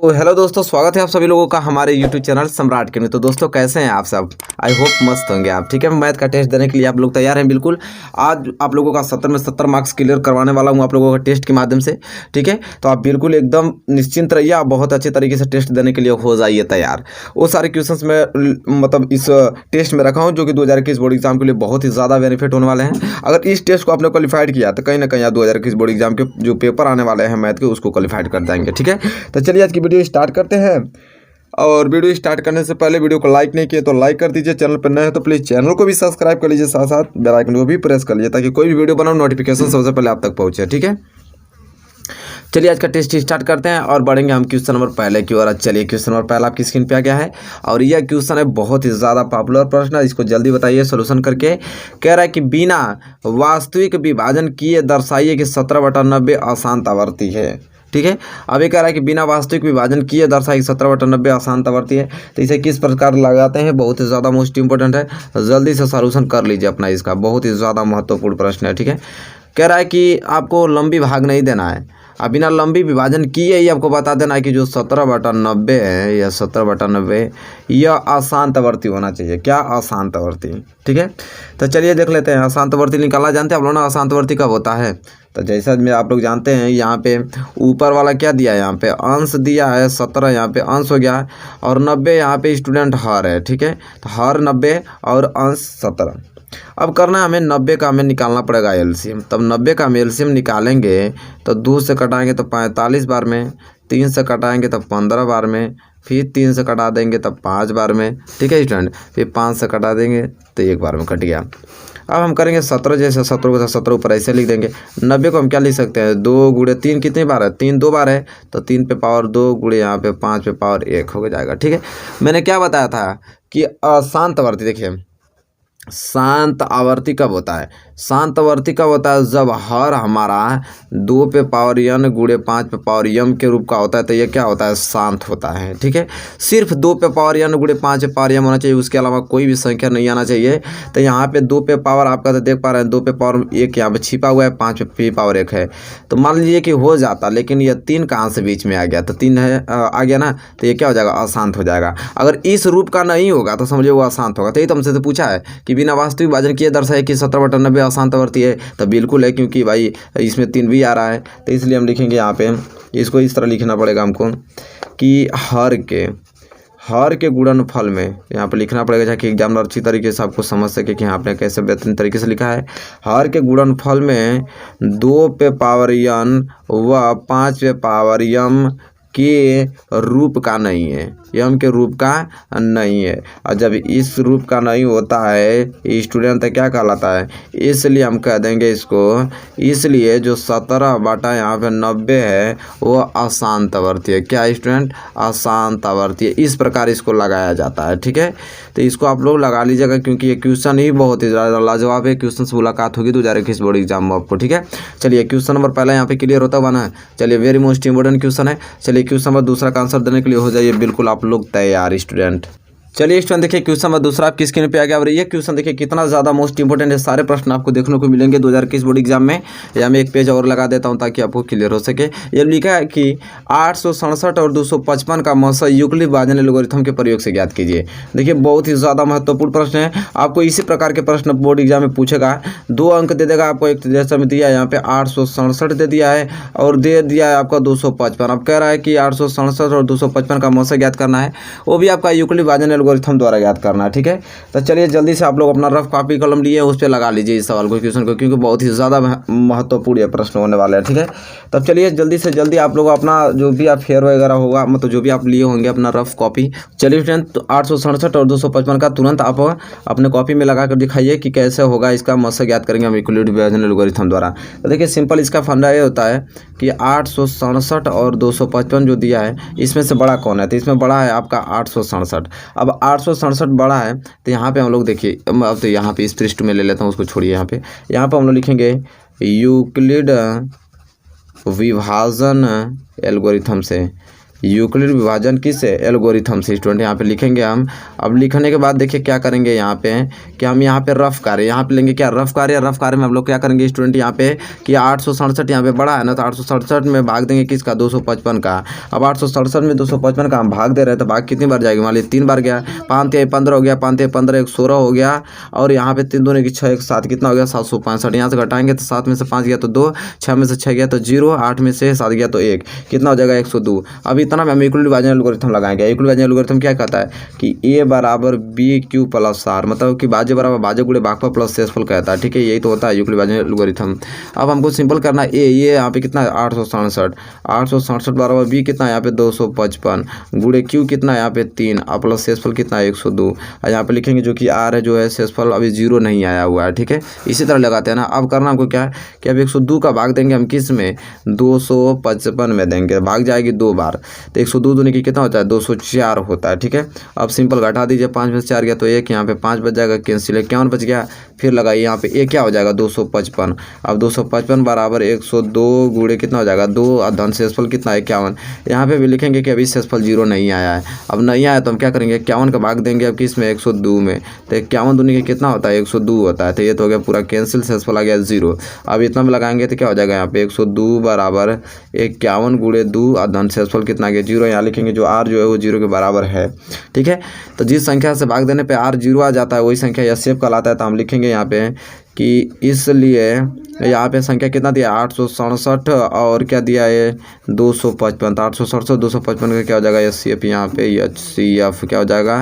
तो हेलो दोस्तों, स्वागत है आप सभी लोगों का हमारे यूट्यूब चैनल सम्राट के में। तो दोस्तों कैसे हैं आप सब? आई होप मस्त होंगे आप। ठीक है, मैथ का टेस्ट देने के लिए आप लोग तैयार हैं? बिल्कुल। आज आप लोगों का 70 में 70 मार्क्स क्लियर करवाने वाला हूं आप लोगों का टेस्ट के माध्यम से। ठीक है, तो आप बिल्कुल एकदम निश्चिंत रहिए, आप बहुत अच्छे तरीके से टेस्ट देने के लिए हो जाइए तैयार। वो सारे क्वेश्चन में मतलब इस टेस्ट में रखा हूँ जो कि 2021 बोर्ड एग्जाम के लिए बहुत ही ज़्यादा बेनिफिट होने वाले हैं। अगर इस टेस्ट को आपने क्वालिफाइड किया तो कहीं ना कहीं 2021 बोर्ड एग्जाम के जो पेपर आने वाले हैं मैथ के, उसको क्वालिफाइड कर जाएंगे। ठीक है, तो चलिए आज की वीडियो स्टार्ट करते हैं। और वीडियो स्टार्ट करने से पहले वीडियो को लाइक नहीं किए तो लाइक कर दीजिए, चैनल पर नए हैं तो प्लीज़ चैनल को भी सब्सक्राइब कर लीजिए, साथ साथ बेल आइकन को भी प्रेस कर लीजिए ताकि कोई भी वीडियो बनाओ नोटिफिकेशन सबसे पहले आप तक पहुंचे। ठीक है, चलिए आज का टेस्ट स्टार्ट करते हैं और बढ़ेंगे हम क्वेश्चन नंबर पहले की ओर। चलिए क्वेश्चन नंबर पहला आपकी स्क्रीन पे आ गया है और यह क्वेश्चन है बहुत ही ज़्यादा पॉपुलर प्रश्न है। इसको जल्दी बताइए सोल्यूशन करके। कह रहा है कि बिना वास्तविक विभाजन किए दर्शाइए कि 17/90 अशांत आवर्ती है। ठीक है, अभी कह रहा है कि बिना वास्तविक विभाजन किए दर्शाइए 17/90 अशांत आवर्ती है। तो इसे किस प्रकार लगाते हैं, बहुत ही ज़्यादा मोस्ट इंपॉर्टेंट है, जल्दी से सॉल्यूशन कर लीजिए अपना इसका, बहुत ही ज़्यादा महत्वपूर्ण प्रश्न है। ठीक है, कह रहा है कि आपको लंबी भाग नहीं देना है, अब बिना लंबी विभाजन किए ही आपको बता देना है कि जो 17/90 है या 17/90 यह अशांतवर्ती होना चाहिए। क्या? अशांतवर्ती। ठीक है, तो चलिए देख लेते हैं अशांतवर्ती निकालना जानते हैं आप लोग ना, अशांतवर्ती कब होता है। तो जैसा में आप लोग जानते हैं यहाँ पे ऊपर वाला क्या दिया है, यहाँ पे अंश दिया है 17, यहाँ पे अंश हो गया और 90 यहाँ पे स्टूडेंट हर है। ठीक है, तो हर 90 और अंश 17। अब करना है हमें 90 का हमें निकालना पड़ेगा एलसीएम। तब 90 का हम एलसीएम निकालेंगे तो 2 से कटाएंगे तो 45 बार में, 3 से कटाएंगे तो 15 बार में, फिर 3 से कटा देंगे तब 5 बार में। ठीक है स्टूडेंट, फिर 5 से कटा देंगे तो 1 बार में कट गया। अब हम करेंगे 17, जैसे 17 को 17 ऊपर ऐसे लिख देंगे। 90 को हम क्या लिख सकते हैं, 2 गुणे 3 कितनी बार है, 3 2 बार है, तो 3 पे पावर 2 गुणे यहाँ पे 5 पे पावर 1 हो जाएगा। ठीक है, मैंने क्या बताया था कि अशांत आवर्ती, देखिए शांत आवर्ती कब होता है, शांत आवर्ती कब होता है, जब हर हमारा 2 पे पावर n गुणे 5 पे पावर m के रूप का होता है, तो ये क्या होता है, शांत होता है। ठीक है, सिर्फ 2 पे पावर n गुणे 5 पे पावर m होना चाहिए, उसके अलावा कोई भी संख्या नहीं आना चाहिए। तो यहाँ पे 2 पे पावर आपका तो देख पा रहे हैं 2 पे पावर 1 यहाँ पे छिपा हुआ है, 5 पे पावर 1 है, तो मान लीजिए कि हो जाता, लेकिन ये 3 कहाँ से बीच में आ गया, तो 3 है आ गया ना, तो ये क्या हो जाएगा, अशांत हो जाएगा। अगर इस रूप का नहीं होगा तो समझिए वो अशांत होगा। तो ये तो हमसे तो पूछा है कि बिना वास्तविक विभाजन किए दर्शाए कि 17/90 अशांत आवर्ती है, तो बिल्कुल है, क्योंकि भाई इसमें 3 भी आ रहा है, तो इसलिए हम लिखेंगे यहाँ पे, इसको इस तरह लिखना पड़ेगा हमको कि हर के गुणनफल में यहाँ पे लिखना पड़ेगा ताकि एग्जामिनर अच्छी तरीके से आपको समझ सके कि यहाँ पे कैसे बेहतरीन तरीके से लिखा है। हर के गुणनफल में 2 पे पावर n व 5 पे पावर m के रूप का नहीं है, यम के रूप का नहीं है। और जब इस रूप का नहीं होता है स्टूडेंट तो क्या कहलाता है, इसलिए हम कह देंगे इसको, इसलिए जो 17 बटा यहाँ पे 90 है वो अशांत आवर्ती है। क्या स्टूडेंट? अशांत आवर्ती है। इस प्रकार इसको लगाया जाता है। ठीक है, तो इसको आप लोग लगा लीजिएगा क्योंकि ये क्वेश्चन ही बहुत ही ज़्यादा लाजवाब है। क्वेश्चन से मुलाकात होगी 2021 बोर्ड एग्जाम में आपको। ठीक है, चलिए क्वेश्चन नंबर पहला यहाँ पे क्लियर होता हुआ ना। चलिए वेरी मोस्ट इंपॉर्टेंट क्वेश्चन है। चलिए क्वेश्चन नंबर दूसरा का आंसर देने के लिए हो जाइए बिल्कुल आप लोग तैयार स्टूडेंट। चलिए स्टूडेंट देखिए क्वेश्चन नंबर दूसरा आपकी स्क्रीन पे आ गया और ये क्वेश्चन देखिए कितना ज़्यादा मोस्ट इंपॉर्टेंट है। सारे प्रश्न आपको देखने को मिलेंगे 2021 बोर्ड एग्जाम में। या मैं एक पेज और लगा देता हूं ताकि आपको क्लियर हो सके। ये लिखा है कि 867 और 255 का मौसा यूक्लिड विभाजन एल्गोरिथम के प्रयोग से ज्ञात कीजिए। देखिए बहुत ही ज़्यादा महत्वपूर्ण प्रश्न है, आपको इसी प्रकार के प्रश्न बोर्ड एग्जाम में पूछेगा। 2 अंक दे देगा आपको, एक जैसा में दिया है यहाँ पे 867 दे दिया है और दे दिया है आपका 255। अब कह रहा है कि 867 और 255 का मौसा ज्ञात करना है, वो भी आपका यूक्लिड विभाजन एल्गोरिथम द्वारा याद करना है। ठीक है, तो चलिए जल्दी से आप लोग अपना रफ कॉपी कलम लिए उस पर लगा लीजिए इस सवाल को, क्वेश्चन को, क्योंकि बहुत ही ज़्यादा महत्वपूर्ण ये प्रश्न होने वाला है। ठीक है, तब चलिए जल्दी से जल्दी आप लोग अपना जो भी आप फेयर वगैरह होगा, मतलब जो भी आप लिए होंगे अपना रफ कॉपी। चलिए फ्रेंड, तो 867 और 255 का तुरंत आप अपने कॉपी में लगा कर दिखाइए कि कैसे होगा इसका मौसा ज्ञात करेंगे हम यूक्लिड विभाजन एल्गोरिथम द्वारा। तो देखिए सिंपल इसका फंडा ये होता है कि 867 और 255 जो दिया है इसमें से बड़ा कौन है, तो इसमें बड़ा है आपका 867। अब 867 बड़ा है तो यहाँ पे हम लोग देखिए, अब तो यहाँ पे इस पृष्ठ में ले लेता हूँ, उसको छोड़िए। यहाँ पे हम लोग लिखेंगे यूक्लिड विभाजन एल्गोरिथम से, यूक्लिड विभाजन किस एल्गोरिथम से स्टूडेंट यहाँ पे लिखेंगे हम। अब लिखने के बाद देखिए क्या करेंगे यहाँ पे कि हम यहाँ पे रफ कार्य यहाँ पे लेंगे। क्या रफ कार्य? रफ कार्य में हम लोग क्या करेंगे स्टूडेंट यहाँ पे कि 867 यहाँ पे बड़ा है ना, तो 867 में भाग देंगे किसका? 255 का। अब 867 में 255 का हम भाग दे रहे हैं तो भाग कितनी बार जाएगी? मान लीजिए 3 बार गया। 5 तिहाई 15 हो गया, 5 तिहाई 15 1 16 हो गया, और यहाँ पे 3 दूनी की 6 1 7 कितना हो गया? 765। यहाँ से घटाएंगे तो 7 में से 5 गया तो 2, 6 में से 6 गया तो 0, 8 में से 7 गया तो 1, कितना हो जाएगा? 102। अब इतना में हम यूक्लिड विभाजन एल्गोरिथम लगाएंगे। यूक्लिड विभाजन एल्गोरिथम क्या कहता है कि ए बराबर बी क्यू प्लस आर, मतलब कि बाजे बराबर बाजे गुणे भागफल प्लस शेषफल कहता है। ठीक है, यही तो होता है यूक्लिड विभाजन एल्गोरिथम। अब हमको सिंपल करना है ये यहाँ पे कितना है? 867 बराबर बी कितना है यहाँ पे? 255 गुणे क्यू कितना है यहाँ पे? 3, और प्लस शेषफल कितना है? 102। और यहाँ पे लिखेंगे जो कि आर है जो है शेषफल अभी 0 नहीं आया हुआ है। ठीक है, इसी तरह लगाते हैं ना। अब करना हमको क्या है कि अब 102 का भाग देंगे हम किस में? 255 में देंगे, भाग जाएगी 2 बार, तो 102 दूनी की कितना होता है? 204 होता है। ठीक है, अब सिंपल घटा दीजिए, 5 में से 4 गया तो 1, यहाँ पे 5 बच जाएगा, कैंसिल 51 बच गया। फिर लगाइए यहाँ पे ए क्या हो जाएगा? 255। अब 255 बराबर 102 गुणे कितना हो जाएगा? 2, और धन शेषफल कितना है? 51। यहाँ पे भी लिखेंगे कि अभी शेषफल 0 नहीं आया है। अब नहीं आया तो हम क्या करेंगे? 51 का भाग देंगे अब किस में? 102 में, तो 51 दूनी का कितना होता है? 102 होता है। तो ये तो हो गया पूरा कैंसिल, शेषफल आ गया 0। अब इतना में लगाएंगे तो क्या हो जाएगा यहाँ पे? 102 बराबर 51 गुणे 2, और धन शेषफल कितना आ गया? 0। यहाँ लिखेंगे जो आर जो है वो 0 के बराबर है। ठीक है, तो जिस संख्या से भाग देने पे आर 0 आ जाता है वही संख्या एचसीएफ कहलाता है। तो हम लिखेंगे यहाँ पे कि इसलिए यहाँ पे संख्या कितना दिया? 867 और क्या दिया है? 255। तो 867 255 का क्या हो जाएगा? एचसीएफ यहाँ पे एचसीएफ क्या हो जाएगा?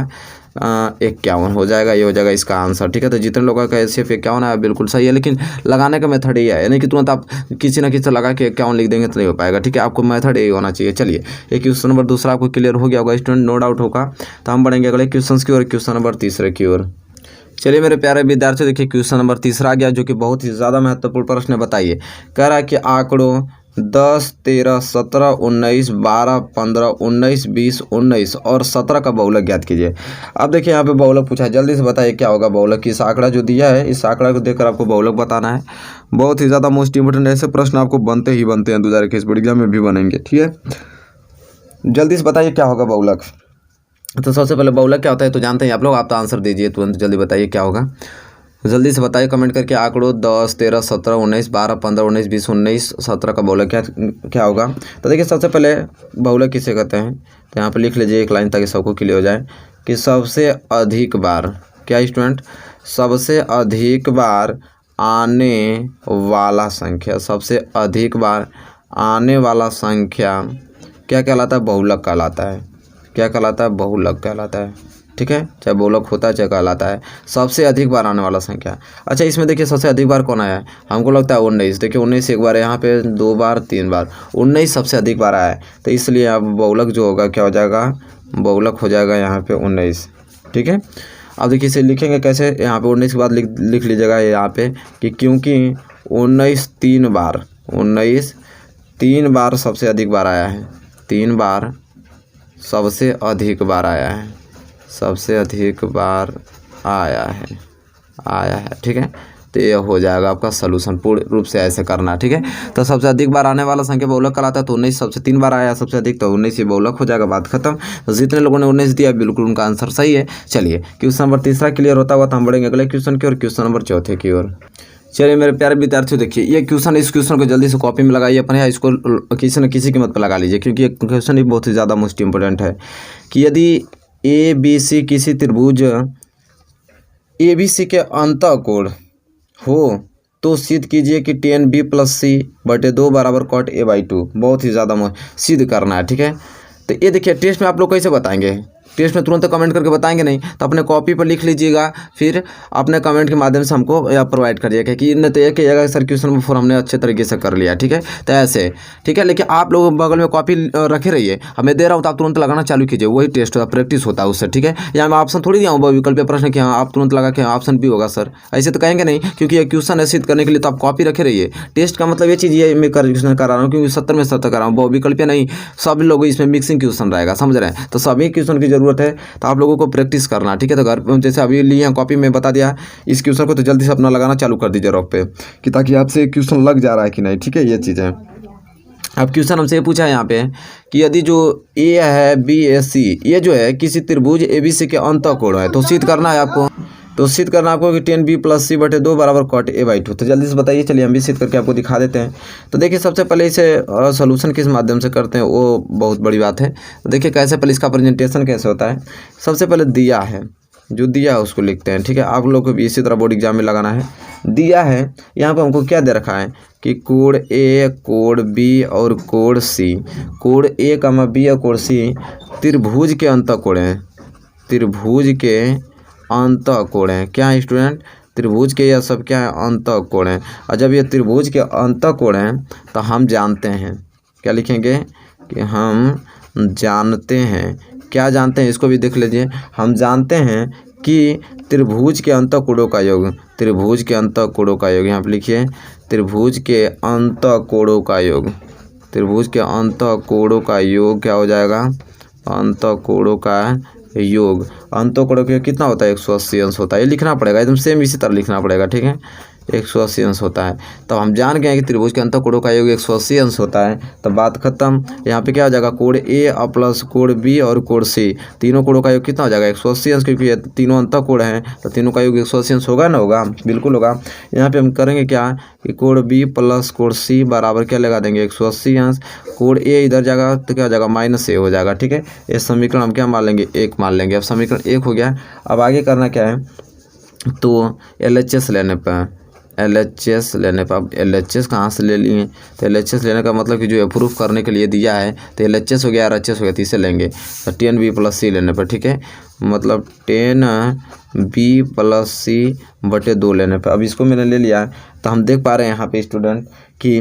51 हो जाएगा। ये हो जाएगा इसका आंसर। ठीक है, तो जितने लोगों का एचसीएफ 51 है बिल्कुल सही है, लेकिन लगाने का मेथड ये है, यानी कि तुरंत आप किसी ना किसी लगा के 51 लिख देंगे तो नहीं हो पाएगा। ठीक है, आपको मेथड यही होना चाहिए। चलिए, ये क्वेश्चन नंबर दूसरा आपको क्लियर हो गया होगा स्टूडेंट, नो डाउट होगा। तो हम बढ़ेंगे अगले क्वेश्चन की ओर, क्वेश्चन नंबर तीसरे की ओर। चलिए मेरे प्यारे विद्यार्थियों, देखिए क्वेश्चन नंबर तीसरा आ गया जो कि बहुत ही ज़्यादा महत्वपूर्ण प्रश्न है। बताइए, कह रहा है कि आंकड़ों 10, 13, 17, 19, 12, 15, 19, 20, 19 और 17 का बहुलक ज्ञात कीजिए। अब देखिए यहाँ पे बहुलक पूछा है, जल्दी से बताइए क्या होगा बहुलक। इस आंकड़ा जो दिया है इस आंकड़ा को देखकर आपको बहुलक बताना है। बहुत ही ज़्यादा मोस्ट इंपोर्टेंट, ऐसे प्रश्न आपको बनते ही बनते हैं, 2021 बोर्ड एग्जाम में भी बनेंगे। ठीक है, जल्दी से बताइए क्या होगा बहुलक। तो सबसे पहले बहुलक क्या होता है तो जानते हैं आप लोग, आप तो आंसर दीजिए तुरंत, जल्दी बताइए क्या होगा, जल्दी से बताइए कमेंट करके। आंकड़ों 10, 13, 17, 19, 12, 15, 19, 20, 19, 17 का बहुलक क्या होगा। तो देखिए सबसे पहले बहुलक किसे कहते हैं, तो यहाँ पे लिख लीजिए एक लाइन ताकि सबको क्लियर हो जाए कि सबसे अधिक बार, क्या स्टूडेंट, सबसे अधिक बार आने वाला संख्या, सबसे अधिक बार आने वाला संख्या क्या कहलाता है? बहुलक कहलाता है। क्या कहलाता है? बहुलक कहलाता है। ठीक है, चाहे बहुलक होता है चाहे कहलाता है, सबसे अधिक बार आने वाला संख्या। अच्छा, इसमें देखिए सबसे अधिक बार कौन आया है? हमको लगता है 19। देखिए 19 एक बार, यहाँ पे 2 बार 3 बार, 19 सबसे अधिक बार आया है। तो इसलिए अब बहुलक जो होगा क्या हो जाएगा? बहुलक हो जाएगा यहाँ पे 19। ठीक है, अब देखिए इसे लिखेंगे कैसे, यहाँ पे 19 के बाद लिख लीजिएगा यहाँ पे कि क्योंकि 19 3 बार, 19 3 बार सबसे अधिक बार आया है, 3 बार सबसे अधिक बार आया है, सबसे अधिक बार आया है। ठीक है, तो ये हो जाएगा आपका सलूशन, पूर्ण रूप से ऐसे करना। ठीक है, तो सबसे अधिक बार आने वाला संख्या बहुलक कहलाता है। तो 19 सबसे 3 बार आया सबसे अधिक, तो 19 ये बहुलक हो जाएगा, बात खत्म। तो जितने लोगों ने 19 दिया बिल्कुल उनका आंसर सही है। चलिए क्वेश्चन नंबर तीसरा क्लियर होता हुआ तो हम बढ़ेंगे अगले क्वेश्चन की ओर, क्वेश्चन नंबर चौथे की ओर। चलिए मेरे प्यारे विद्यार्थियों, देखिए ये क्वेश्चन, इस क्वेश्चन को जल्दी से कॉपी में लगाइए अपने, या इसको किसी न किसी कीमत पर लगा लीजिए, क्योंकि ये क्वेश्चन ही बहुत ही ज़्यादा मोस्ट इंपॉर्टेंट है कि यदि ABC किसी त्रिभुज ABC के अंतःकोण हो तो सिद्ध कीजिए कि tan B + C बटे 2 बराबर cot A/2। बहुत ही ज़्यादा सिद्ध करना है। ठीक है, तो ये देखिए टेस्ट में आप लोग कैसे बताएंगे, टेस्ट में तुरंत कमेंट करके बताएंगे नहीं, तो अपने कॉपी पर लिख लीजिएगा, फिर अपने कमेंट के माध्यम से हमको प्रोवाइड करिएगा कि इन्हें तो ये कहिएगा सर क्वेश्चन नंबर 4 हमने अच्छे तरीके से कर लिया। ठीक है, तो ऐसे ठीक है, लेकिन आप लोग बगल में कॉपी रखे रहिए, हमें दे रहा हूँ तो आप तुरंत लगाना चालू कीजिए, वही टेस्ट होता, प्रैक्टिस होता है उससे। ठीक है, या मैं ऑप्शन थोड़ी दिया हूँ विकल्प प्रश्न कि हाँ आप तुरंत लगा के ऑप्शन भी होगा सर, ऐसे तो कहेंगे नहीं, क्योंकि ये क्वेश्चन है सिद्ध करने के लिए, तो आप कॉपी रखे रहिए। टेस्ट का मतलब ये चीज़ ये मैं क्वेश्चन करा रहा हूँ क्योंकि 70 में 70 करा हूँ, विकल्प नहीं, सब लोग इसमें मिक्सिंग क्वेश्चन रहेगा, समझ रहे हैं। तो सभी क्वेश्चन की जरूरत है, तो आप लोगों को प्रैक्टिस करना। ठीक है, तो घर जैसे अभी लिए कॉपी में बता दिया इस क्वेश्चन को, तो जल्दी से अपना लगाना चालू कर दीजिए रॉक पे, कि ताकि आपसे क्वेश्चन लग जा रहा है कि नहीं। ठीक है, ये चीज़ें अब क्वेश्चन हमसे ये पूछा है यहाँ पे कि यदि जो ए है बी ए सी ये जो है किसी त्रिभुज ए बी सी के अंतःकोण है तो सिद्ध करना है आपको। तो सिद्ध करना आपको कि 10b + c/2 बराबर cot a/2। तो जल्दी से बताइए, चलिए हम भी सिद्ध करके आपको दिखा देते हैं। तो देखिए सबसे पहले इसे सोल्यूशन किस माध्यम से करते हैं वो बहुत बड़ी बात है। तो देखिए कैसे पहले इसका प्रेजेंटेशन कैसे होता है। सबसे पहले दिया है, जो दिया है उसको लिखते हैं, ठीक है। आप लोग को भी इसी तरह बोर्ड एग्जाम में लगाना है। दिया है यहाँ पर हमको क्या दे रखा है कि कोण ए, कोण बी और कोण सी, कोण ए कमा बी और कोण सी त्रिभुज के अंतःकोण है। त्रिभुज के अंतःकोण है। क्या है स्टूडेंट? त्रिभुज के यह सब क्या है? अंतःकोण है। और जब ये त्रिभुज के अंतःकोण है तो हम जानते हैं, क्या लिखेंगे कि हम जानते हैं। क्या जानते हैं इसको भी देख लीजिए। हम जानते हैं कि त्रिभुज के अंतःकोणों का योग, त्रिभुज के अंतःकोणों का योग यहाँ पे लिखिए, त्रिभुज के अंतःकोणों का योग, त्रिभुज के अंतःकोणों का योग क्या हो जाएगा? अंतःकोणों का योग। अंतःकोणों का कितना होता है? 180 अंश होता है। ये लिखना पड़ेगा, एकदम सेम इसी तरह लिखना पड़ेगा, ठीक है। 180 अंश होता है। तो हम जान गए कि त्रिभुज के अंतःकोणों का योग 180 अंश होता है। तो बात खत्म। यहाँ पे क्या हो जाएगा? कोण ए प्लस कोण बी और कोण सी, तीनों कोणों का योग कितना हो जाएगा? 180 अंश, क्योंकि ये तीनों अंतःकोण हैं तो तीनों का योग 180 अंश होगा ना? होगा, बिल्कुल होगा। यहाँ पे हम करेंगे क्या कि कोण बी प्लस कोण सी बराबर क्या लगा देंगे? 180 अंश। कोण ए इधर जाएगा तो क्या हो जाएगा? -a हो जाएगा, ठीक है। ये समीकरण हम क्या मान लेंगे? 1 मान लेंगे। अब समीकरण 1 हो गया। अब आगे करना क्या है? तो LHS लेने पर, LHS लेने पर, अब LHS कहाँ से ले लिए? तो LHS लेने का मतलब कि जो अप्रूव करने के लिए दिया है तो LHS हो गया, RHS हो गया, तो इसे लेंगे। तो 10b + c लेने पर, ठीक है, मतलब 10b + c/2 लेने पर। अब इसको मैंने ले लिया तो हम देख पा रहे हैं यहाँ पे स्टूडेंट कि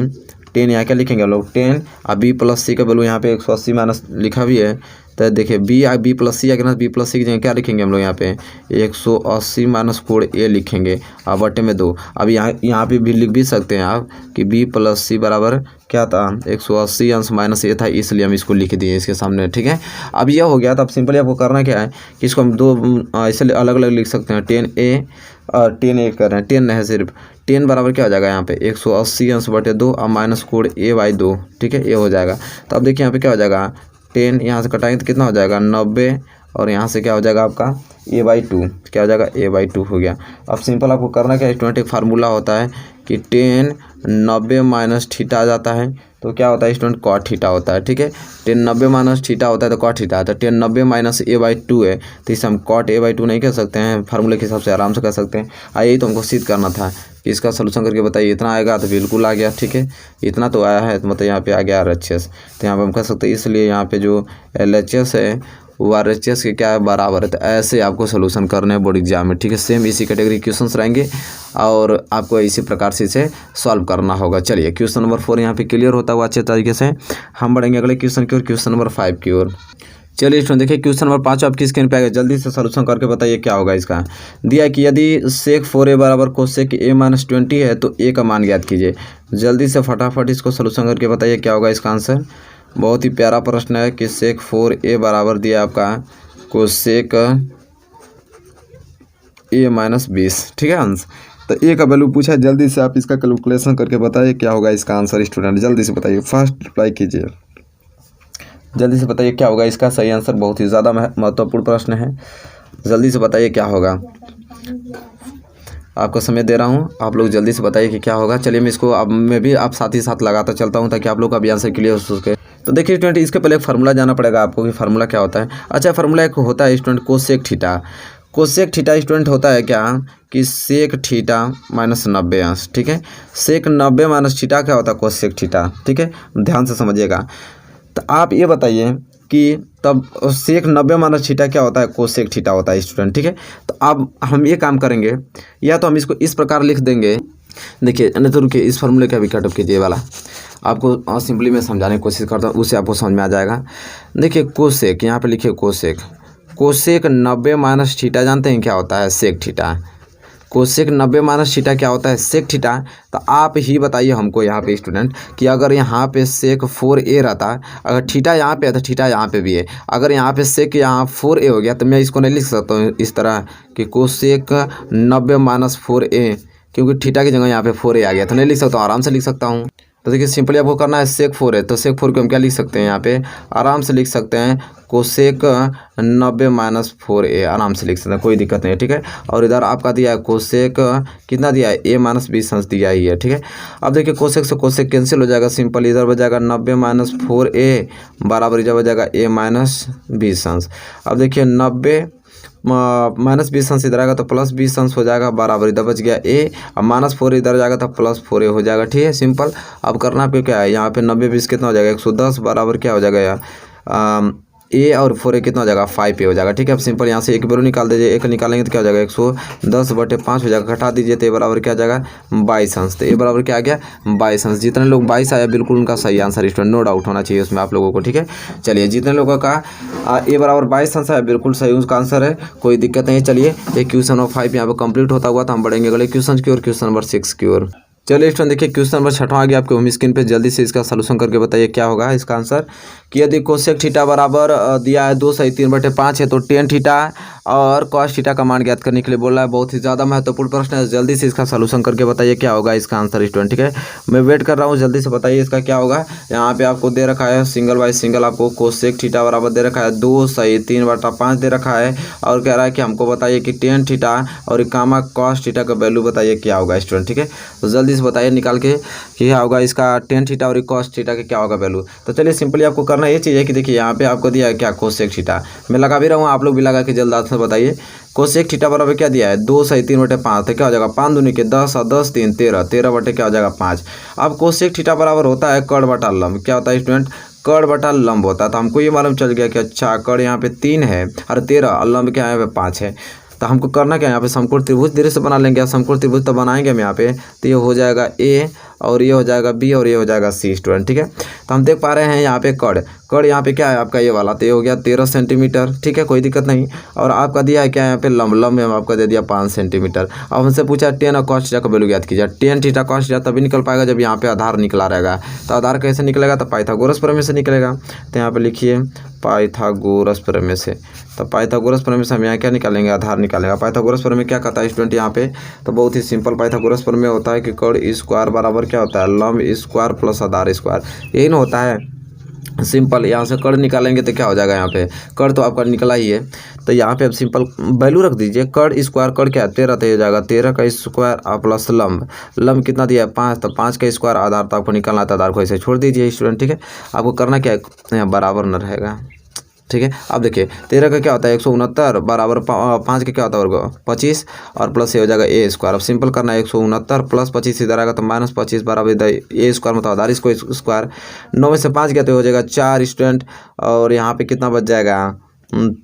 10 यहाँ क्या लिखेंगे हम लोग? 10 और b + c का वैल्यू यहाँ पे 180 माइनस लिखा भी है। तो देखिए b + c अगर b + c की जगह क्या लिखेंगे हम लोग? यहाँ पे 180 माइनस कोण ए लिखेंगे और बटे में 2। अब यहाँ पे भी लिख भी सकते हैं आप कि b + c बराबर क्या था? 180 अंश माइनस ए था, इसलिए हम इसको लिख दिए इसके सामने, ठीक है। अब यह हो गया। तो अब सिंपली आपको करना क्या है कि इसको हम दो ऐसे अलग अलग लिख सकते हैं। 10a और 10a कर रहे हैं, 10 है सिर्फ। 10 बराबर क्या हो जाएगा यहाँ पे? 180 अंश बटे 2 और माइनस कोण a/2, ठीक है, ये हो जाएगा। तो अब देखिए यहाँ पे क्या हो जाएगा? 10 यहाँ से कटाएंगे तो कितना हो जाएगा? 90, और यहाँ से क्या हो जाएगा आपका? a/2, क्या हो जाएगा? a/2 हो गया। अब सिंपल आपको करना क्या है स्टूडेंट? एक फार्मूला होता है कि 10 90 माइनस थीटा आ जाता है तो क्या होता है स्टूडेंट? cot थीटा होता है, ठीक है। 10 90 माइनस थीटा होता है तो cot थीटा आता है। 10 90 माइनस a/2 है तो इसे हम cot a/2 नहीं कह सकते हैं, फार्मूले के हिसाब से आराम से कह सकते हैं। यही तो हमको सिद्ध करना था कि इसका सोल्यूशन करके बताइए। इतना आएगा तो बिल्कुल आ गया, ठीक है। इतना तो आया है तो मतलब यहाँ पे आ गया RHS, तो यहाँ पर हम कह सकते हैं। इसलिए यहाँ पे जो LHS है वो RHS के क्या है? बराबर है। तो ऐसे आपको सोल्यूशन करने हैं बोर्ड एग्जाम में, ठीक है। सेम इसी कैटेगरी क्वेश्चंस रहेंगे और आपको इसी प्रकार से इसे सॉल्व करना होगा। चलिए क्वेश्चन नंबर 4 यहाँ पे क्लियर होता हुआ अच्छे तरीके से। हम बढ़ेंगे अगले क्वेश्चन की ओर, क्वेश्चन नंबर 5 की ओर। चलिए स्टूडेंट देखिए क्वेश्चन नंबर 5 आपकी स्क्रीन पे आएगा। जल्दी से सोल्यूशन करके बताइए क्या होगा इसका। दिया कि यदि sec 4a बराबर cosec a - 20 है तो a का मान ज्ञात कीजिए। जल्दी से फटाफट इसको सोल्यूशन करके बताइए क्या होगा इसका आंसर। बहुत ही प्यारा प्रश्न है कि sec 4a बराबर दिया आपका cosec a - 20, ठीक है अंश। तो a का वैल्यू पूछा है। जल्दी से आप इसका कैलकुलेशन करके बताइए क्या होगा इसका आंसर। स्टूडेंट जल्दी से बताइए, फास्ट रिप्लाई कीजिए, जल्दी से बताइए क्या होगा इसका सही आंसर। बहुत ही ज़्यादा महत्वपूर्ण प्रश्न है, जल्दी से बताइए क्या होगा। आपको समय दे रहा हूँ, आप लोग जल्दी से बताइए कि क्या होगा। चलिए मैं इसको अब मैं भी आप साथ ही साथ लगाता चलता हूँ ताकि आप लोग का भी आंसर क्लियर हो सके। तो देखिए स्टूडेंट इसके पहले एक फार्मूला जाना पड़ेगा आपको कि फार्मूला क्या होता है। अच्छा, फार्मूला एक होता है student cosec theta. Cosec theta student होता है क्या कि सेक थीटा माइनस 90 अंश, ठीक है। सेक 90 माइनस थीटा क्या होता है? कोसेक थीटा, ठीक है, ध्यान से समझिएगा। तो आप ये बताइए कि तब सेक 90 माइनस थीटा क्या होता है? कोसेक थीटा होता है स्टूडेंट, ठीक है। तो अब हम ये काम करेंगे, या तो हम इसको इस प्रकार लिख देंगे। देखिए नहीं तो रुकिए, इस फार्मूले का भी कटअप कीजिए वाला, आपको सिंपली मैं समझाने की कोशिश करता हूँ, उससे आपको समझ में आ जाएगा। देखिए कोसेक, यहाँ पे लिखिए कोसेक। कोसेक 90 माइनस थीटा जानते हैं क्या होता है? Sec theta. Cosec 90 minus theta क्या होता है? Sec theta. तो आप ही बताइए हमको यहाँ पे स्टूडेंट कि अगर यहाँ पे सेक 4a रहता, अगर थीटा यहाँ पे है तो थीटा यहाँ पे भी है। अगर यहाँ पे सेक यहाँ 4a हो गया तो मैं इसको नहीं लिख सकता हूँ इस तरह कि कोसेक 90 माइनस 4a, क्योंकि थीटा की जगह यहाँ पे 4a आ गया तो नहीं लिख सकता हूँ, आराम से लिख सकता हूँ। तो देखिए सिंपली आपको करना है सेक 4 है, तो सेक 4 को हम क्या लिख सकते हैं यहाँ पे, आराम से लिख सकते हैं कोसेक 90-4a, आराम से लिख सकते हैं, कोई दिक्कत नहीं है, ठीक है। और इधर आपका दिया है कोसेक कितना दिया है, a-20 अंश दिया ही है, ठीक है। अब देखिए कोसेक से कोसेक कैंसिल हो जाएगा, सिंपल इधर बच जाएगा 90-4a बराबर इधर बच जाएगा a-20 अंश। अब देखिए 90 -20 अंश इधर आएगा तो +20 अंश हो जाएगा, बराबर इधर बच गया a, अब -4 इधर जाएगा तो +4a हो जाएगा, ठीक है। सिंपल अब करना पे क्या है, यहाँ पे 90-20 कितना हो जाएगा 110 बराबर क्या हो जाएगा यार a और 4a कितना हो जाएगा 5a हो जाएगा, ठीक है। अब सिंपल यहाँ से एक वैल्यू निकाल दीजिए, एक निकालेंगे तो क्या हो जाएगा 110/5 हो जाएगा, घटा दीजिए तो a बराबर क्या आ जाएगा 22 अंश, तो a बराबर क्या आ गया 22 अंश। जितने लोग 22 आया बिल्कुल उनका सही आंसर स्टूडेंट, नो डाउट होना चाहिए उसमें आप लोगों को, ठीक है। चलिए जितने लोगों का a बराबर 22 अंश आया बिल्कुल सही उसका आंसर है, कोई दिक्कत नहीं है। चलिए ये क्वेश्चन नंबर 5 यहाँ पे कंप्लीट होता हुआ तो हम बढ़ेंगे अगले क्वेश्चन की ओर, क्वेश्चन नंबर 6 की ओर। चलिए स्टूडेंट देखिए क्वेश्चन नंबर 6वां आ गया आपके होम स्क्रीन पे, जल्दी से इसका सलूशन करके बताइए क्या होगा इसका आंसर। कि यदि कोसेक थीटा बराबर दिया है 2 सही 3/5 है तो टेन थीटा और कॉस थीटा का मान ज्ञात करने के लिए बोल रहा है। बहुत ही ज़्यादा महत्वपूर्ण प्रश्न है, जल्दी से इसका सलूशन करके बताइए क्या होगा इसका आंसर स्टूडेंट, ठीक है। मैं वेट कर रहा हूँ, जल्दी से बताइए इसका क्या होगा। यहाँ पे आपको दे रखा है सिंगल बाई सिंगल, आपको कोसेक थीटा बराबर दे रखा है 2 सही 3/5 दे रखा है, और कह रहा है कि हमको बताइए कि टेन थीटा और कामा कॉस थीटा का वैल्यू बताइए क्या होगा स्टूडेंट, ठीक है। तो जल्दी से बताइए निकाल के कि क्या होगा इसका टेन थीटा और कॉस थीटा के क्या होगा वैल्यू। तो चलिए सिंपली आपको करना ये चीज़ है कि देखिए यहाँ पे आपको दिया है क्या कोसेक थीटा, मैं लगा भी रहा हूँ, आप लोग भी लगा के जल्द से बताइए। कोसेक थीटा बराबर क्या दिया है 2 सही 3/5, तो क्या हो जाएगा 5 दूनी के 10 और 10 3 13, 13 बटे क्या हो जाएगा 5। अब कोसेक थीटा बराबर होता है कड़ बटा लंब, क्या होता है स्टूडेंट कड़ बटा लंब होता है। तो हमको ये मालूम चल गया कि अच्छा कड़ यहाँ पे 3 है और 13 और लंब क्या यहाँ पे 5 है। तो हमको करना क्या है यहाँ पे समकोण त्रिभुज धीरे से बना लेंगे, समकोण त्रिभुज तो बनाएंगे हम यहाँ पे, तो ये हो जाएगा a और ये हो जाएगा b और ये हो जाएगा c स्टूडेंट, ठीक है। तो हम देख पा रहे हैं यहाँ पे कड़ यहाँ पे क्या है आपका ये वाला, तो ये हो गया 13 सेंटीमीटर, ठीक है, कोई दिक्कत नहीं। और आपका दिया है क्या यहाँ पे लंब में आपका दे दिया 5 सेंटीमीटर। अब हमसे पूछा टेन और कॉस थीटा का वैल्यू ज्ञात कीजिए। टेन थीटा कॉस थीटा तभी निकल पाएगा जब यहाँ पे आधार निकला रहेगा। तो आधार कैसे निकलेगा, तो पाइथागोरस प्रमेय से निकलेगा। तो यहाँ पे लिखिए पाइथागोरस प्रमेय से, तो पाइथागोरस प्रमेय से हम यहाँ क्या निकालेंगे आधार निकालेगा। पाइथागोरस प्रमेय क्या कहता है स्टूडेंट यहाँ पे, तो बहुत ही सिंपल पाइथागोरस प्रमेय होता है कि कड़ स्क्वायर बराबर क्या होता है लंब स्क्वायर प्लस आधार स्क्वायर, यही ना होता है। सिंपल यहाँ से कड़ निकालेंगे तो क्या हो जाएगा, यहाँ पे कड़ तो आपका निकला ही है, तो यहाँ पे अब सिंपल वैल्यू रख दीजिए। कड़ स्क्वायर कड़ क्या है 13, तो हो जाएगा 13 का स्क्वायर प्लस लंब कितना दिया है 5, तो 5 का स्क्वायर आधार तो आपको निकालना था, आधार को ऐसे छोड़ दीजिए स्टूडेंट, ठीक है। आपको करना क्या है यहाँ बराबर न रहेगा, ठीक है। अब देखिए 13 का क्या होता है 169 बराबर 5 का क्या होता है वर्ग 25 और प्लस ये हो जाएगा a स्क्वायर। अब सिंपल करना है 169 प्लस 25 इधर आएगा तो -25 बराबर इधर a स्क्वायर मतलब आधार इसको स्क्वायर, 9 में से 5 गया तो हो जाएगा 4 स्टूडेंट, और यहाँ पे कितना बच जाएगा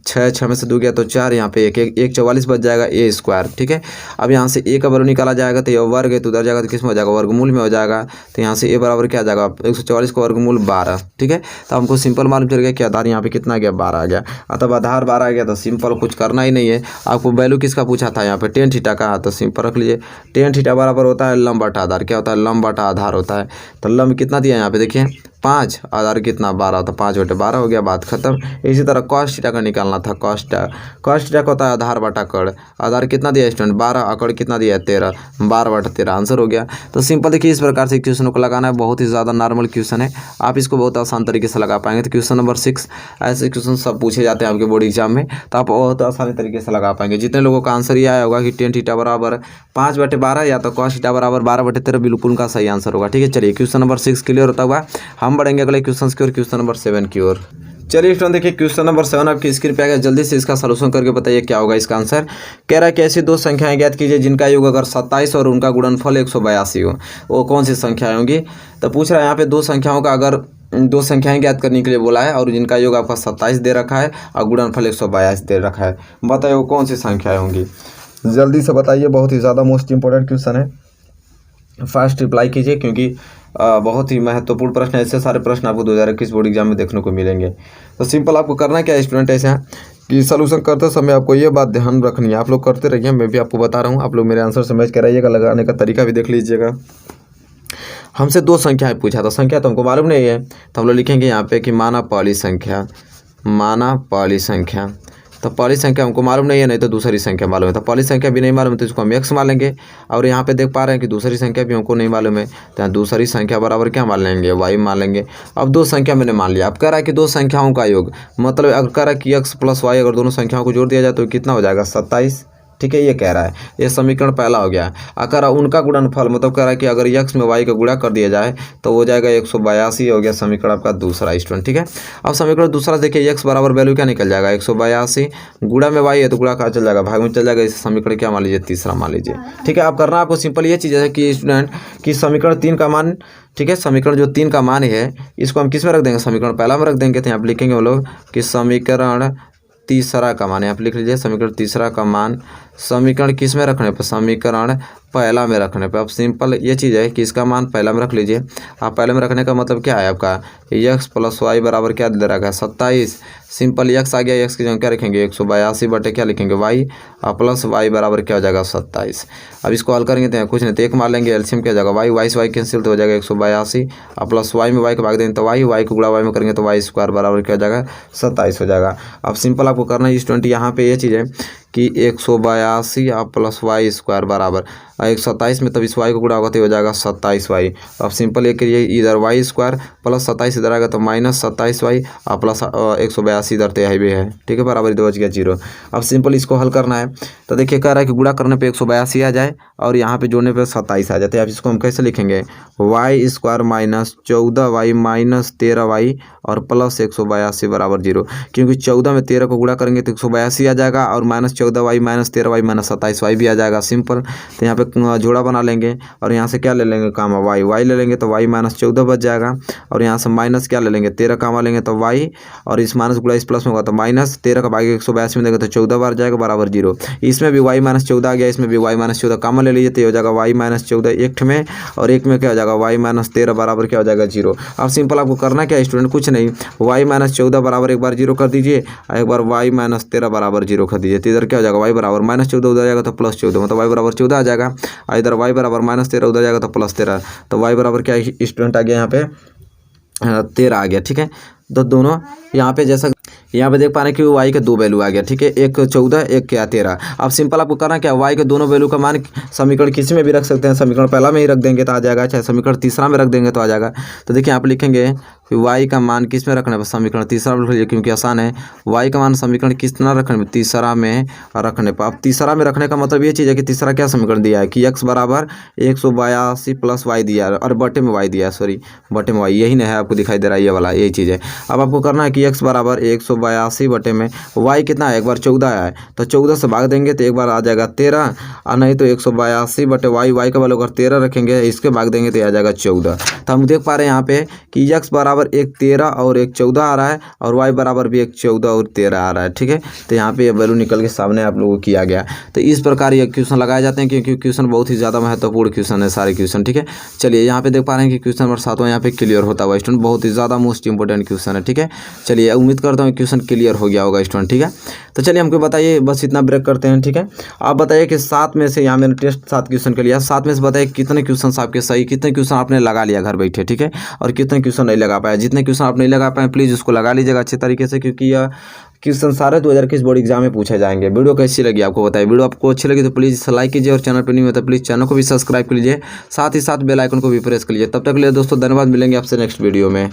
6 में से 2 गया तो 4, यहाँ पे 1 44 बच जाएगा a स्क्वायर, ठीक है। अब यहाँ से a का वैल्यू निकाला जाएगा तो ये वर्ग है तो उधर जाएगा तो किस में हो जाएगा वर्गमूल में हो जाएगा। तो यहाँ से a बराबर क्या आ जाएगा 144 का वर्गमूल 12, ठीक है। तो हमको सिंपल मालूम चल गया कि आधार यहाँ पे कितना आ गया 12 आ गया, अतः आधार 12 आ गया। तो सिंपल कुछ करना ही नहीं है, आपको वैल्यू किसका पूछा था यहाँ पे टेन थीटा का, तो सिंपल रख लीजिए टेन थीटा बराबर होता है लंब बटा आधार, क्या होता है लंब बटा आधार होता है। तो लंब कितना दिया यहाँ पे देखिए 5, आधार कितना 12, तो 5/12 हो गया, बात खत्म। इसी तरह कॉस थीटा का निकालना था, कॉस थीटा का होता है आधार बटा कड़, आधार कितना दिया स्टूडेंट 12 और कड़ कितना दिया है 13, 12/13 आंसर हो गया। तो सिंपल देखिए इस प्रकार से क्वेश्चन को लगाना है, बहुत ही ज़्यादा नॉर्मल क्वेश्चन है, आप इसको बहुत आसान तरीके से लगा पाएंगे। तो क्वेश्चन नंबर 6 ऐसे क्वेश्चन सब पूछे जाते हैं आपके बोर्ड एग्जाम में, तो आप बहुत आसानी तरीके से लगा पाएंगे। जितने लोगों का आंसर ये आया होगा कि टेन थीटा बराबर 5/12 या तो कॉस थीटा बराबर 12/13 बिल्कुल उनका सही आंसर होगा, ठीक है। चलिए क्वेश्चन नंबर 6 क्लियर होता हुआ हम बढ़ेंगे अगले क्वेश्चन की ओर, क्वेश्चन नंबर 7 की ओर। चलिए स्टूडेंट देखिए क्वेश्चन नंबर 7 आपकी स्क्रीन पे आ गया, जल्दी से इसका सलूशन करके बताइए क्या होगा इसका आंसर। कह रहा है कि ऐसी दो संख्याएं ज्ञात कीजिए जिनका योग अगर 27 और उनका गुणनफल 182 हो, वो कौन सी संख्याएं होंगी। तो पूछ रहा है यहाँ पे दो संख्याओं का अगर दो संख्याएं ज्ञात करने के लिए बोला है और जिनका योग आपका 27 दे रखा है और गुणनफल 182 दे रखा है, बताइए वो कौन सी संख्याएं होंगी, जल्दी से बताइए। बहुत ही ज़्यादा मोस्ट इंपॉर्टेंट क्वेश्चन है, फास्ट रिप्लाई कीजिए क्योंकि बहुत ही महत्वपूर्ण प्रश्न है। ऐसे सारे प्रश्न आपको 2021 बोर्ड एग्जाम में देखने को मिलेंगे। तो सिंपल आपको करना क्या है स्टूडेंट, ऐसा कि सलूशन करते समय आपको ये बात ध्यान रखनी है, आप लोग करते रहिए, मैं भी आपको बता रहा हूँ, आप लोग मेरे आंसर से मैच कराइएगा, लगाने का तरीका भी देख लीजिएगा। हमसे दो संख्याएं पूछा था, संख्या तो हमको मालूम नहीं है, तो हम लोग लिखेंगे यहाँ पे कि माना पहली संख्या, माना पहली संख्या, तो पहली संख्या हमको मालूम नहीं है, नहीं तो दूसरी संख्या मालूम है। तो पहली संख्या भी नहीं मालूम है तो इसको हम x मान लेंगे। और यहाँ पे देख पा रहे हैं कि दूसरी संख्या भी हमको नहीं मालूम है, तो यहाँ दूसरी संख्या बराबर क्या मान लेंगे, y मान लेंगे। अब दो संख्या मैंने मान लिया। अब कह रहा है कि दो संख्याओं का योग, मतलब अगर कह रहा है कि x प्लस वाई अगर दोनों संख्याओं को जोड़ दिया जाए तो कितना हो जाएगा, 27। ठीक है, ये कह रहा है, ये समीकरण पहला हो गया। अगर उनका गुणनफल मतलब कह रहा है कि अगर x में y का गुणा कर दिया जाए तो हो जाएगा 182 हो गया समीकरण आपका दूसरा स्टूडेंट। ठीक है, अब समीकरण दूसरा देखिए, x बराबर वैल्यू क्या निकल जाएगा, 182 गुणा में y है तो गुणा कहाँ चल जाएगा, भाग में चल जाएगा। इस समीकरण क्या मान लीजिए, तीसरा मान लीजिए। ठीक है, आप करना आपको सिंपल ये चीज़ है कि स्टूडेंट कि समीकरण 3 का मान, ठीक है, समीकरण जो 3 का मान है इसको हम किस में रख देंगे, समीकरण पहला में रख देंगे। तो यहाँ पर लिखेंगे हम लोग कि समीकरण तीसरा का मान, यहाँ पर लिख लीजिए समीकरण तीसरा का मान समीकरण किस में रखने पर, समीकरण पहला में रखने पर। अब सिंपल ये चीज़ है कि इसका मान पहला में रख लीजिए। आप पहले में रखने का मतलब क्या है आपका, x प्लस वाई बराबर क्या दे रखा है, 27। सिंपल x आ गया, x की जगह क्या लिखेंगे, 182 बटे क्या लिखेंगे y, और प्लस y बराबर क्या हो जाएगा, 27। अब इसको हल करेंगे तो कुछ नहीं तो एक मार लेंगे, एलसीएम क्या जाएगा, y से y कैंसिल तो हो जाएगा 182, और प्लस y में y को भाग देंगे तो y को गुणा y में करेंगे तो y स्क्वायर बराबर क्या हो जाएगा, 27 हो जाएगा। अब सिंपल आपको करना है स्टूडेंट, यहाँ पे ये चीज़ है कि 182 और प्लस वाई स्क्वायर बराबर 127 में तब इस वाई को गुणा होगा तो हो जाएगा 27y। अब सिंपल ये करिए, इधर वाई स्क्वायर प्लस 27 इधर आएगा तो माइनस 27y और प्लस 182 इधर तो यही भी है। ठीक है, बराबर इधर बच गया 0। अब सिंपल इसको हल करना है तो देखिए कह रहा है कि गुणा करने पे 182 आ जाए और यहाँ पे जोड़ने पे 27 आ जाते हैं। अब इसको हम कैसे लिखेंगे, Y square minus 14y minus 13y और प्लस 182 बराबर 0, क्योंकि 14 में 13 को गुणा करेंगे तो 182 आ जाएगा और minus 14y minus 13y minus 27y भी आ जाएगा। सिंपल तो यहाँ पे जोड़ा बना लेंगे और यहाँ से क्या ले लेंगे काम, y ले लेंगे तो y माइनस 14 बच जाएगा और यहाँ से माइनस क्या ले लेंगे 13 कामा लेंगे तो y और इस माइनस गुणा इस प्लस में होगा तो माइनस 13 का भाग 182 में देंगे तो 14 बार जाएगा बराबर 0। इसमें भी y माइनस 14 आ गया, इसमें भी y माइनस 14 कामा ले लीजिए तो हो जाएगा y माइनस 14 एक में और एक में क्या हो जाएगा y माइनस 13 बराबर क्या हो जाएगा 0। अब सिंपल आपको करना क्या स्टूडेंट, कुछ नहीं, y माइनस 14 बराबर एक बार 0 कर दीजिए और एक बार y माइनस 13 बराबर 0 कर दीजिए तो इधर क्या हो जाएगा y बराबर माइनस 14 उधर जाएगा तो प्लस 14 मतलब y बराबर 14 आ जाएगा और इधर y बराबर माइनस 13 उधर जाएगा तो प्लस 13 तो y बराबर क्या स्टूडेंट आ गया यहाँ पे 13 आ गया। ठीक है, तो दोनों यहाँ पे जैसा यहाँ पे देख पा रहे हैं कि y के दो वैल्यू आ गया। ठीक है, एक 14 एक क्या 13। अब सिंपल आपको करना क्या, y के दोनों वैल्यू का मान समीकरण किसी में भी रख सकते हैं, समीकरण पहला में ही रख देंगे तो आ जाएगा, चाहे समीकरण तीसरा में रख देंगे तो आ जाएगा। तो देखिए यहाँ पे लिखेंगे कि y का मान किस में रखना है, समीकरण तीसरा में रख लीजिए क्योंकि आसान है। y का मान समीकरण कितना रखने में, तीसरा में रखने पर। अब तीसरा में रखने का मतलब ये चीज़ है कि तीसरा क्या समीकरण दिया है कि x बराबर 182 प्लस y दिया है और बटे में y दिया है, सॉरी बटे में y, यही नहीं है आपको दिखाई दे रहा है ये वाला, यही चीज़ है। अब आपको करना है कि x बराबर 182 बटे में y कितना है, एक बार 14 है तो 14 से भाग देंगे तो एक बार आ जाएगा 13 और नहीं तो 182 बटे y का वैल्यू अगर 13 रखेंगे इसके भाग देंगे तो आ जाएगा 14। तो हम देख पा रहे हैं यहाँ पे कि x बराबर एक 13 और एक 14 आ रहा है और y बराबर भी एक 14 और 13 आ रहा है। ठीक है, तो यहाँ पे ये वैल्यू निकल के सामने आप लोगों को किया गया। तो इस प्रकार ये क्वेश्चन लगाए जाते हैं क्योंकि क्वेश्चन बहुत ही ज़्यादा महत्वपूर्ण क्वेश्चन है सारे क्वेश्चन। ठीक है, चलिए यहाँ पे देख पा रहे हैं कि क्वेश्चन नंबर 7 यहाँ पे क्लियर होता हुआ स्टूडेंट, बहुत ही ज़्यादा मोस्ट इंपॉर्टेंट क्वेश्चन है। ठीक है, चलिए उम्मीद करता हूँ क्वेश्चन क्लियर हो गया होगा स्टूडेंट। ठीक है, तो चलिए हमको बताइए, बस इतना ब्रेक करते हैं। ठीक है, आप बताइए कि 7 में से, यहाँ मैंने टेस्ट 7 क्वेश्चन के लिया, 7 में से बताइए कितने क्वेश्चन आपके सही, कितने क्वेश्चन आपने लगा लिया घर बैठे। ठीक है, और कितने क्वेश्चन नहीं लगा पाए। जितने क्वेश्चन आप नहीं लगा पाए प्लीज़ उसको लगा लीजिएगा अच्छे तरीके से, क्योंकि यह क्वेश्चन सारे 2021 बोर्ड एग्जाम में पूछे जाएंगे। वीडियो कैसी लगी आपको बताइए, वीडियो आपको अच्छी लगी तो प्लीज़ लाइक कीजिए और चैनल पर नहीं होता प्लीज़ चैनल को भी सब्सक्राइब कर लीजिए, साथ ही साथ बेल आइकन को भी प्रेस कर लीजिए। तब तक के लिए दोस्तों धन्यवाद, मिलेंगे आपसे नेक्स्ट वीडियो में।